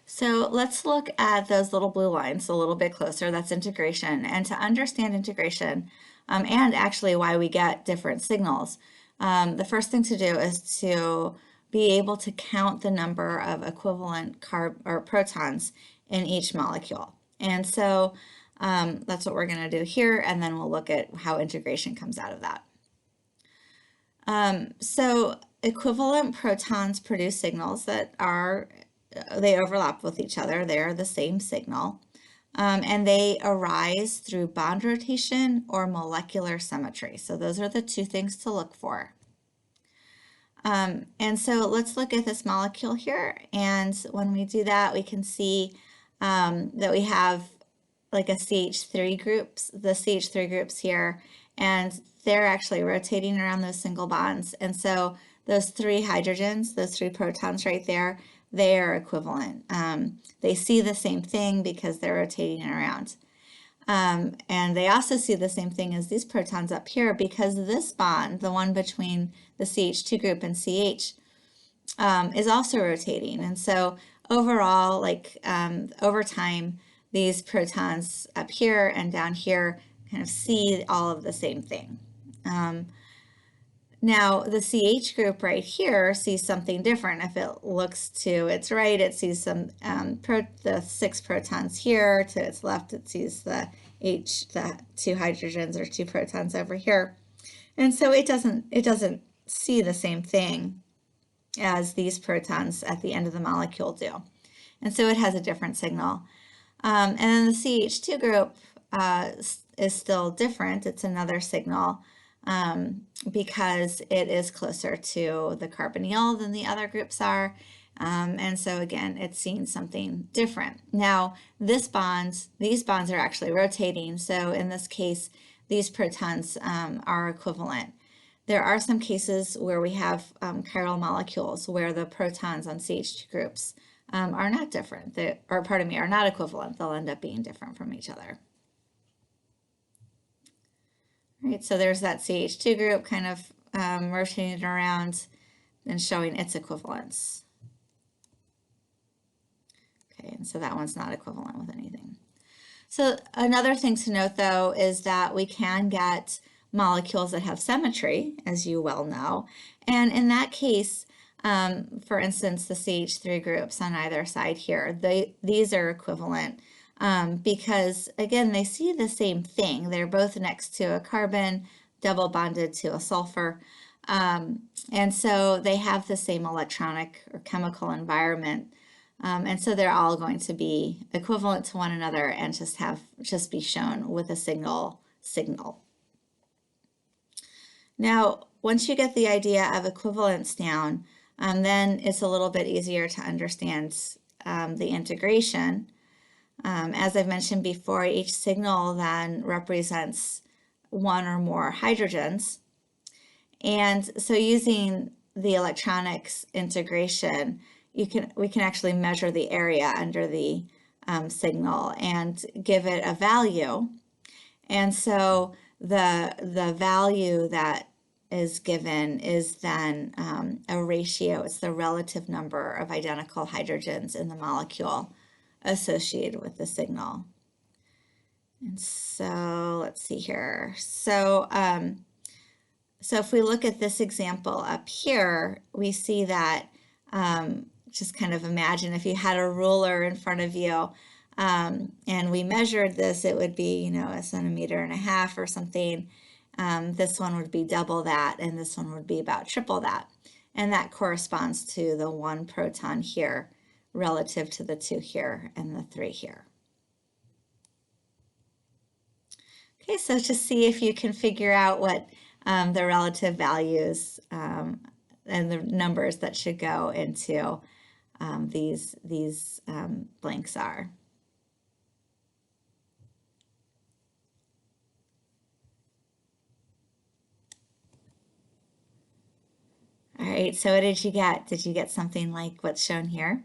So let's look at those little blue lines a little bit closer. That's integration. And to understand integration, and actually why we get different signals, the first thing to do is to be able to count the number of equivalent protons in each molecule. And so that's what we're going to do here, and then we'll look at how integration comes out of that. So equivalent protons produce signals that they overlap with each other. They're the same signal. And they arise through bond rotation or molecular symmetry. So those are the two things to look for. And so let's look at this molecule here. And when we do that, we can see that we have like a CH3 groups, the CH3 groups here, and they're actually rotating around those single bonds. And so those three hydrogens, those three protons right there, they are equivalent. They see the same thing because they're rotating around. And they also see the same thing as these protons up here because this bond, the one between the CH2 group and CH, is also rotating. And so overall, like over time, these protons up here and down here kind of see all of the same thing. Now, the CH group right here sees something different. If it looks to its right, it sees some the 6 protons here. To its left, it sees the 2 hydrogens or 2 protons over here. And so it doesn't see the same thing as these protons at the end of the molecule do. And so it has a different signal. And then the CH2 group is still different. It's another signal because it is closer to the carbonyl than the other groups are. And so again, it's seeing something different. Now, these bonds are actually rotating. So in this case, these protons are equivalent. There are some cases where we have chiral molecules where the protons on CH2 groups are not different, are not equivalent. They'll end up being different from each other. All right, so there's that CH2 group kind of rotating around and showing its equivalence. Okay, and so that one's not equivalent with anything. So another thing to note, though, is that we can get molecules that have symmetry, as you well know. And in that case, for instance, the CH3 groups on either side here, these are equivalent because, again, they see the same thing. They're both next to a carbon, double bonded to a sulfur. And so they have the same electronic or chemical environment. And so they're all going to be equivalent to one another and just be shown with a single signal. Now, once you get the idea of equivalence down, then it's a little bit easier to understand the integration. As I've mentioned before, each signal then represents one or more hydrogens. And so using the electronics integration, we can actually measure the area under the signal and give it a value. And so the value that is given is then a ratio. It's the relative number of identical hydrogens in the molecule associated with the signal. And so let's see here. So if we look at this example up here, we see that just kind of imagine if you had a ruler in front of you and we measured this, it would be, 1.5 centimeters or something. This one would be double that, and this one would be about triple that. And that corresponds to the 1 proton here relative to the 2 here and the 3 here. Okay, so just see if you can figure out what the relative values and the numbers that should go into these blanks are. All right, so what did you get? Did you get something like what's shown here?